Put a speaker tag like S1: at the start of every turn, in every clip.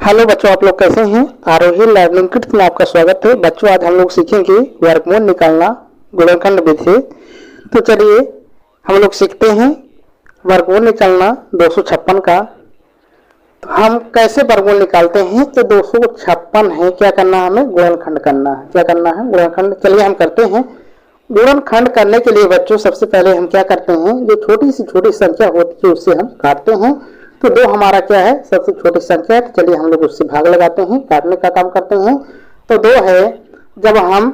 S1: Hello बच्चों, आप लोग कैसे हैं। आरोही लर्निंग किट्स में आपका स्वागत है। बच्चों, आज हम लोग सीखेंगे वर्गमूल निकालना गुणनखंड विधि से। तो चलिए हम लोग सीखते हैं वर्गमूल निकालना 256 का। तो हम कैसे वर्गमूल निकालते हैं। तो 256 है, क्या करना है, हमें गुणनखंड करना है। क्या करना है, गुणनखंड। चलिए हम करते हैं। गुणनखंड करने के लिए बच्चों सबसे पहले हम क्या करते हैं, जो छोटी संख्या होती है उससे हम काटते हैं। तो 2 हमारा क्या है, सबसे छोटी संख्या है। तो चलिए हम लोग उससे भाग लगाते हैं, काटने का काम करते हैं। तो 2 है, जब हम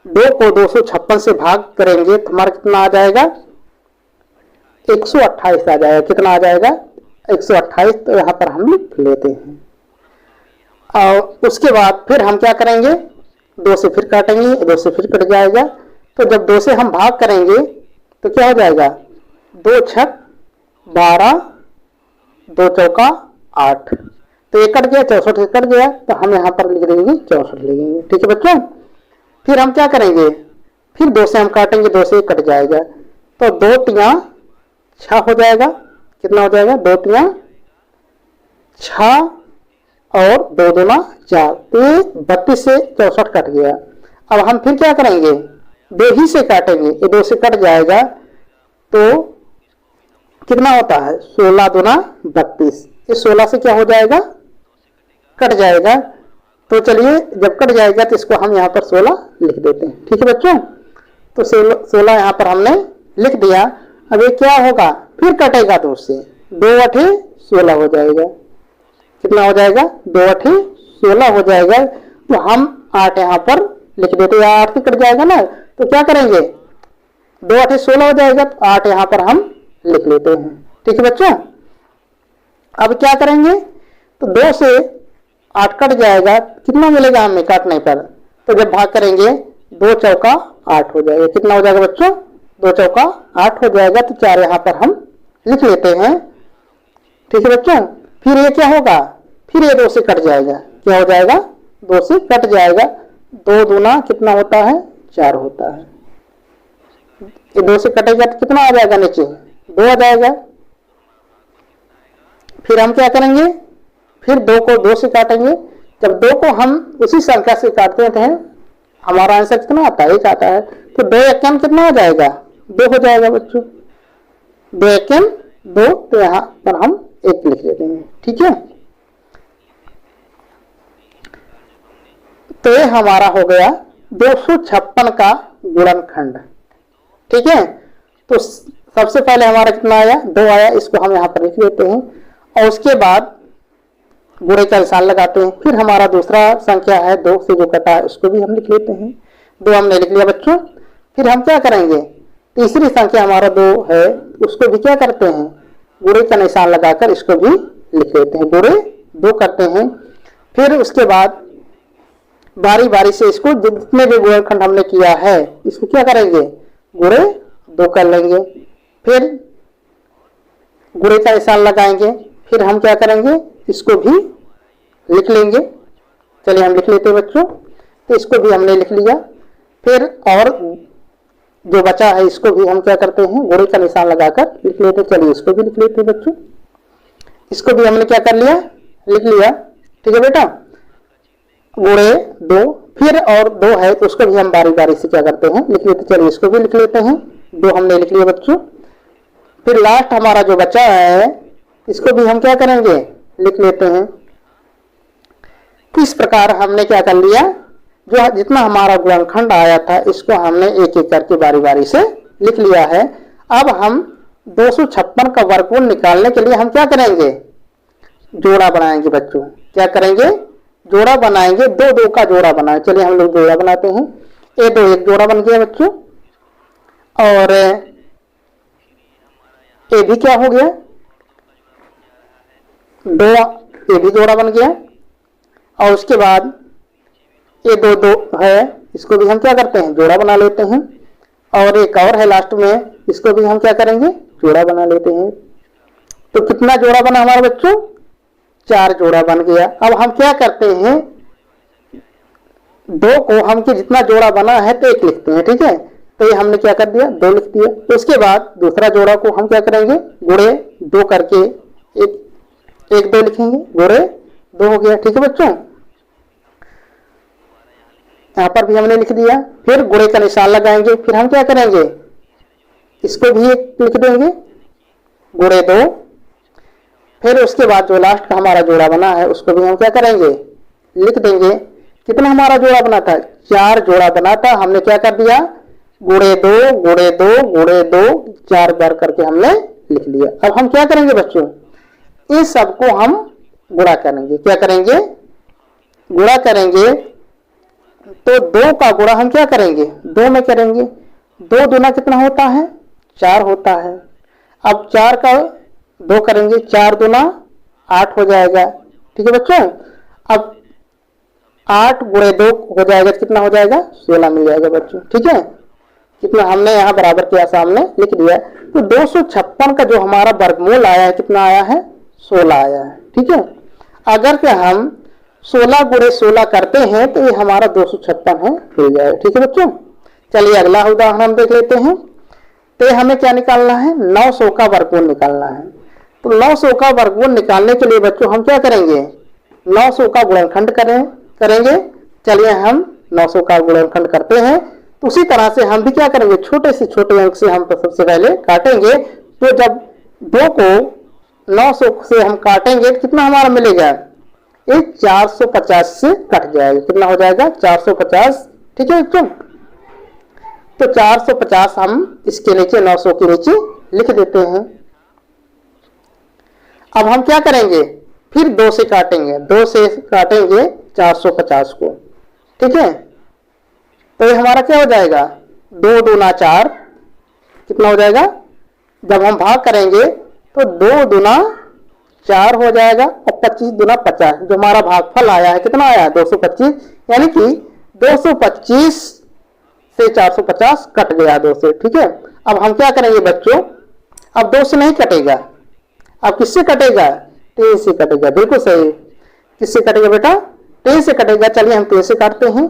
S1: 2 को 256 से भाग करेंगे तो हमारा कितना आ जाएगा, 128 आ जाएगा। कितना आ जाएगा, 128। तो यहाँ पर हम लिख लेते हैं। और उसके बाद फिर हम क्या करेंगे, 2 से फिर काटेंगे, 2 से फिर कट जाएगा। तो जब 2 से हम भाग करेंगे तो क्या हो जाएगा, 2 छक 12, 2 चौका 8। तो ये कट गया, 64 कट गया। तो हम यहाँ पर लिख देंगे 64 लिखेंगे। ठीक है बच्चों। फिर हम क्या करेंगे, फिर 2 से हम काटेंगे, 2 से कट जाएगा। तो 2 तिया 6 हो जाएगा। कितना हो जाएगा, 2 तिया 6 और 2 दूना 4। तो 32 से 64 कट गया। अब हम फिर क्या करेंगे, 2 ही से काटेंगे, ये 2 से कट जाएगा। तो कितना होता है, 16 दूना 32। ये 16 से क्या हो जाएगा, कट जाएगा। तो चलिए जब कट जाएगा तो इसको हम यहाँ पर 16 लिख देते हैं। ठीक है बच्चों। तो 16 यहाँ पर हमने लिख दिया। अब ये क्या होगा, फिर कटेगा 2 से, 2 8 16 हो जाएगा। कितना हो जाएगा, 2 8 16 हो जाएगा। तो हम 8 यहाँ पर लिख देते हैं, 8 से कट जाएगा ना। तो क्या करेंगे, 2 8 16 हो जाएगा। तो 8 यहाँ पर हम लिख लेते हैं। ठीक है बच्चों। अब क्या करेंगे, तो 2 से 8 कट जाएगा। कितना मिलेगा हमें काटने पर, तो जब भाग करेंगे 2 चौका 8 हो जाएगा। कितना हो जाएगा बच्चों, 2 चौका 8 हो जाएगा। तो 4 यहाँ पर हम लिख लेते हैं। ठीक है बच्चों। फिर ये क्या होगा, फिर ये 2 से कट जाएगा। क्या हो जाएगा, 2 से कट जाएगा। 2 दूना कितना होता है, 4 होता है। ये 2 से कटेगा तो कितना आ जाएगा, नीचे 2 आ जाएगा। फिर हम क्या करेंगे, फिर 2 को 2 से काटेंगे। जब 2 को हम उसी संख्या से काटते हैं हमारा आंसर कितना आता है, 1 आता है। तो 2 एकम कितना हो जाएगा, 2 हो जाएगा बच्चों। 2 एकम 2। तो यहाँ पर हम 1 लिख लेते हैं। ठीक है। तो ये हमारा हो गया 256 का गुणनखंड। ठीक है। तो सबसे पहले हमारा कितना आया, 2 आया। इसको हम यहाँ पर लिख लेते हैं और उसके बाद गुणे का निशान लगाते हैं। फिर हमारा दूसरा संख्या है 2 से जो कटा है उसको भी हम लिख लेते हैं। 2 हमने लिख लिया बच्चों। फिर हम क्या करेंगे, तीसरी संख्या हमारा 2 है, उसको भी क्या करते हैं, गुणे का निशान लगाकर इसको भी लिख लेते हैं। गुणे 2 करते हैं। फिर उसके बाद बारी बारी से इसको जितने भी गुणनखंड हमने किया है इसको क्या करेंगे, गुणे 2 कर लेंगे। फिर गुणे का निशान लगाएंगे। फिर हम क्या करेंगे, इसको भी लिख लेंगे। चलिए हम लिख लेते हैं बच्चों। तो इसको भी हमने लिख लिया। फिर और जो बचा है इसको भी हम क्या करते हैं, गुणे का निशान लगाकर लिख लेते हैं। चलिए इसको भी लिख लेते हैं बच्चों। इसको भी हमने क्या कर लिया, लिख लिया। ठीक है बेटा, गुणे 2। फिर और 2 है तो उसको भी हम बारी बारी से क्या करते हैं, लिख लेते हैं। चलिए इसको भी लिख लेते हैं। 2 हमने लिख लिया बच्चों। फिर लास्ट हमारा जो बचा है इसको भी हम क्या करेंगे, लिख लेते हैं। इस प्रकार हमने क्या कर लिया, जो जितना हमारा गुणनखंड आया था इसको हमने एक एक करके बारी बारी से लिख लिया है। अब हम 256 का वर्गमूल निकालने के लिए हम क्या करेंगे, जोड़ा बनाएंगे बच्चों। क्या करेंगे, जोड़ा बनाएंगे। 2 2 का जोड़ा बनाए। चलिए हम लोग जोड़ा बनाते हैं। ये 2 एक जोड़ा बन गया बच्चों। और ये भी क्या हो गया, 2 ये भी जोड़ा बन गया। और उसके बाद ये 2 2 है, इसको भी हम क्या करते हैं, जोड़ा बना लेते हैं। और एक और है लास्ट में, इसको भी हम क्या करेंगे, जोड़ा बना लेते हैं। तो कितना जोड़ा बना हमारे बच्चों, 4 जोड़ा बन गया। अब हम क्या करते हैं, 2 को हम के जितना जोड़ा बना है तो 1 लिखते हैं। ठीक है। तो ये हमने क्या कर दिया, 2 लिख दिया। तो उसके बाद दूसरा जोड़ा को हम क्या करेंगे, गुणे 2 करके 1 1 2 लिखेंगे। गुणे 2 हो गया। ठीक है बच्चों, यहाँ पर भी हमने लिख दिया। फिर गुणे का निशान लगाएंगे, फिर हम क्या करेंगे, इसको भी एक लिख देंगे गुणे 2। फिर उसके बाद जो लास्ट का हमारा जोड़ा बना है उसको भी हम क्या करेंगे, लिख देंगे। कितना हमारा जोड़ा बना था, 4 जोड़ा बना था, हमने क्या कर दिया, गुणे 2 गुणे 2 गुणे 2 4 बार करके हमने लिख लिया। अब हम क्या करेंगे बच्चों, इस सबको हम गुणा करेंगे। क्या करेंगे, गुणा करेंगे। तो 2 का गुणा हम क्या करेंगे, 2 में करेंगे। 2 दूना कितना होता है, 4 होता है। अब 4 का 2 करेंगे, 4 दूना 8 हो जाएगा। ठीक है बच्चों, अब 8 गुणे 2 हो जाएगा, कितना हो जाएगा, 16 मिल जाएगा बच्चों। ठीक है, कितना हमने यहाँ बराबर किया, सामने लिख दिया। तो 256 का जो हमारा वर्गमूल आया है, कितना आया है, 16 आया है। ठीक है, अगर के हम 16 गुणे 16 करते हैं तो ये हमारा 256 है, मिल जाएगा। ठीक है बच्चों, चलिए अगला उदाहरण हम देख लेते हैं। तो हमें क्या निकालना है, 900 का वर्गमूल निकालना है। तो 900 का वर्गमूल निकालने के लिए बच्चों हम क्या करेंगे, 900 का गुणनखंड करेंगे। चलिए हम 900 का गुणनखंड करते हैं। तो उसी तरह से हम भी क्या करेंगे, छोटे से छोटे अंक से हम सबसे पहले काटेंगे। तो जब 2 को 900 से हम काटेंगे तो कितना हमारा मिलेगा, ये 450 से कट जाएगा। कितना हो जाएगा, 450। ठीक है बच्चों, तो 450 हम इसके नीचे 900 के नीचे लिख देते हैं। अब हम क्या करेंगे, फिर 2 से काटेंगे, 2 से काटेंगे 450 को। ठीक है, तो ये हमारा क्या हो जाएगा, 2 दूना 4, कितना हो जाएगा, जब हम भाग करेंगे तो 2 दूना 4 हो जाएगा और 25 दूना 50, जो हमारा भागफल आया है कितना आया है, 225। यानी कि 225 से 450 कट गया 2 से। ठीक है, अब हम क्या करेंगे बच्चों, अब 2 से नहीं कटेगा, अब किससे कटेगा, 3 से कटेगा। बिल्कुल सही, किससे कटेगा बेटा, 3 से कटेगा। चलिए हम 3 से काटते हैं।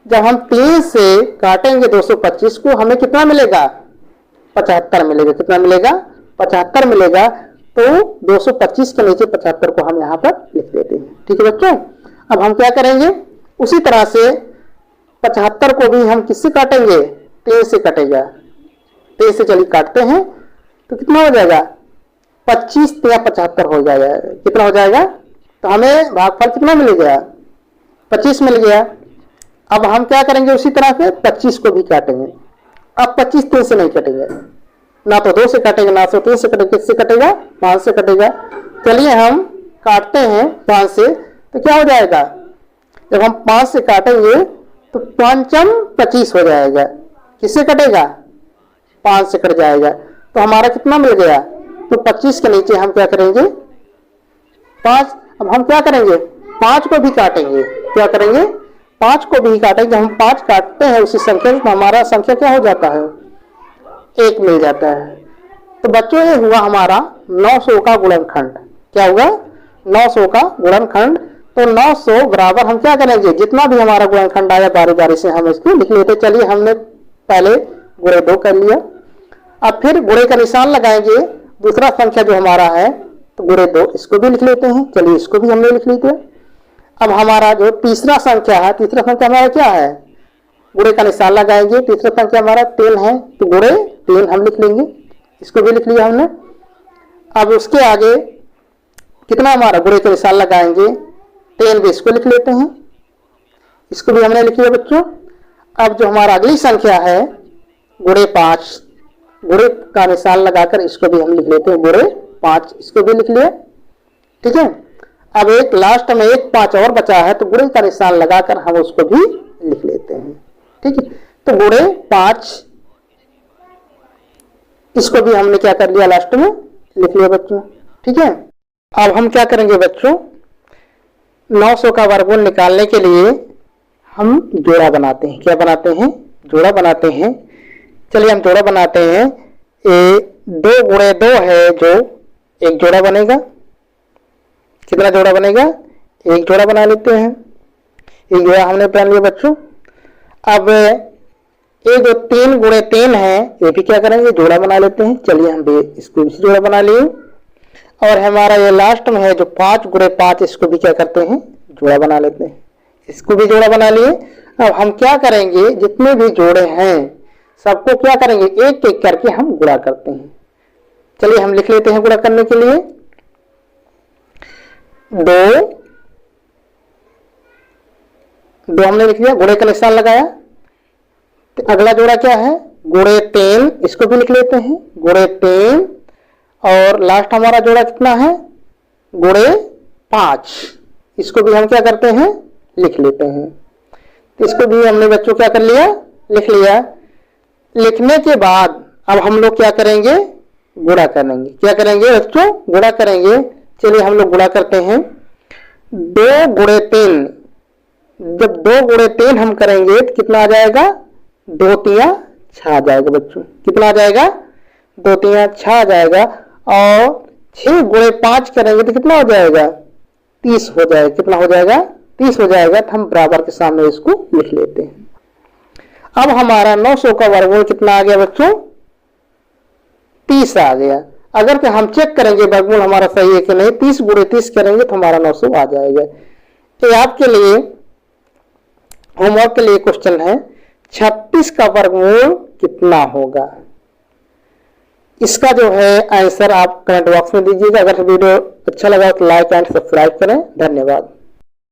S1: जब हम 3 से काटेंगे 225 को, हमें कितना मिलेगा, 75 मिलेगा। कितना मिलेगा, 75 मिलेगा। तो 225 के नीचे 75 को हम यहाँ पर लिख देते हैं। ठीक है बच्चों, अब हम क्या करेंगे, उसी तरह से 75 को भी हम किससे काटेंगे, 3 से कटेगा। 3 से चलिए काटते हैं, तो कितना हो जाएगा, 25 या 75 हो जाएगा। कितना हो जाएगा, तो हमें भागफल कितना मिल गया, 25 मिल गया। अब हम क्या करेंगे, उसी तरह से 25 को भी काटेंगे। अब 25 3 से नहीं कटेंगे, ना तो 2 से कटेगा, ना तो 3 से कटेगा, किससे कटेगा, 5 से कटेगा। चलिए हम काटते हैं 5 से, तो क्या हो जाएगा, जब हम 5 से काटेंगे तो 5 25 हो जाएगा। किससे कटेगा, 5 से कट जाएगा। तो हमारा कितना मिल गया, तो 25 के नीचे हम क्या करेंगे, 5। अब हम क्या करेंगे, 5 को भी काटेंगे। क्या करेंगे, 5 को भी काटेंगे। हम 5 काटते हैं उसी संख्या में, तो हमारा संख्या क्या हो जाता है, 1 मिल जाता है। तो बच्चों ये हुआ हमारा 900 का गुणनखंड। क्या हुआ, 900 का गुणनखंड। तो 900 बराबर हम क्या करेंगे, जितना भी हमारा गुणनखंड आया बारी बारी से हम इसको लिख लेते। चलिए हमने पहले गुणे 2 कर लिया, अब फिर गुणे का निशान लगाएंगे। दूसरा संख्या जो हमारा है तो गुणे 2, इसको भी लिख लेते हैं। चलिए इसको भी हमने लिख लिया। अब हमारा जो तीसरा संख्या है, तीसरा संख्या हमारा क्या है, गुणे का निशान लगाएंगे। तीसरा संख्या हमारा 3 है, तो गुणे 3 हम लिख लेंगे। इसको भी लिख लिया हमने। अब उसके आगे कितना हमारा, गुणे का निशान लगाएंगे, 10 भी इसको लिख लेते हैं। इसको भी हमने लिख लिया बच्चों। अब जो हमारा अगली संख्या है गुणे 5, गुणे का निशान लगाकर इसको भी हम लिख लेते हैं, गुणे 5, इसको भी लिख लिया। ठीक है, अब एक लास्ट में एक 5 और बचा है, तो गुणे का निशान लगाकर हम उसको भी लिख लेते हैं। ठीक है, तो गुणे 5, इसको भी हमने क्या कर लिया, लास्ट में लिख लिया बच्चों। ठीक है, अब हम क्या करेंगे बच्चों, 900 का वर्गमूल निकालने के लिए हम जोड़ा बनाते हैं। क्या बनाते हैं, जोड़ा बनाते हैं। चलिए हम जोड़ा बनाते हैं। 2 गुणे 2 है, जो एक जोड़ा बनेगा। कितना जोड़ा बनेगा, एक जोड़ा बना लेते हैं। एक जोड़ा हमने बना लिया बच्चों। अब ये जो 3 गुणे 3 है, ये भी क्या करेंगे, जोड़ा बना लेते हैं। चलिए हम भी इसको भी जोड़ा बना लिए। और हमारा ये लास्ट में है जो 5 गुणे 5, इसको भी क्या करते हैं, जोड़ा बना लेते हैं। इसको भी जोड़ा बना लिए। अब हम क्या करेंगे, जितने भी जोड़े हैं सबको क्या करेंगे, एक एक करके हम गुणा करते हैं। चलिए हम लिख लेते हैं गुणा करने के लिए। 2 हमने लिख लिया, गुणे का निशान लगाया। तो अगला जोड़ा क्या है, गुणे 3, इसको भी लिख लेते हैं, गुणे 3। और लास्ट हमारा जोड़ा कितना है, गुणे 5, इसको भी हम क्या करते हैं, लिख लेते हैं। तो इसको भी हमने बच्चों क्या कर लिया, लिख लिया। लिखने के बाद अब हम लोग क्या करेंगे, गुणा करेंगे। क्या करेंगे बच्चों, गुणा करेंगे। चलिए हम लोग गुणा करते हैं। 2 गुणे 3, जब 2 गुणे 3 हम करेंगे तो कितना आ जाएगा, 2 तिया 6 आ जाएगा बच्चों। कितना आ जाएगा, 2 तिया 6 आ जाएगा। और 6 गुणे 5 करेंगे तो कितना हो जाएगा, 30 हो जाएगा। कितना हो जाएगा, 30 हो जाएगा। तो हम बराबर के सामने इसको लिख लेते हैं। अब हमारा 900 का वर्गमूल कितना आ गया बच्चों, 30 आ गया। अगर कि हम चेक करेंगे वर्गमूल हमारा सही है कि नहीं, 30 गुणे 30 करेंगे तो हमारा 900 आ जाएगा। तो आपके लिए होमवर्क के लिए क्वेश्चन है, 36 का वर्गमूल कितना होगा। इसका जो है आंसर आप कमेंट बॉक्स में दीजिएगा। अगर वीडियो अच्छा लगा तो लाइक एंड सब्सक्राइब करें। धन्यवाद।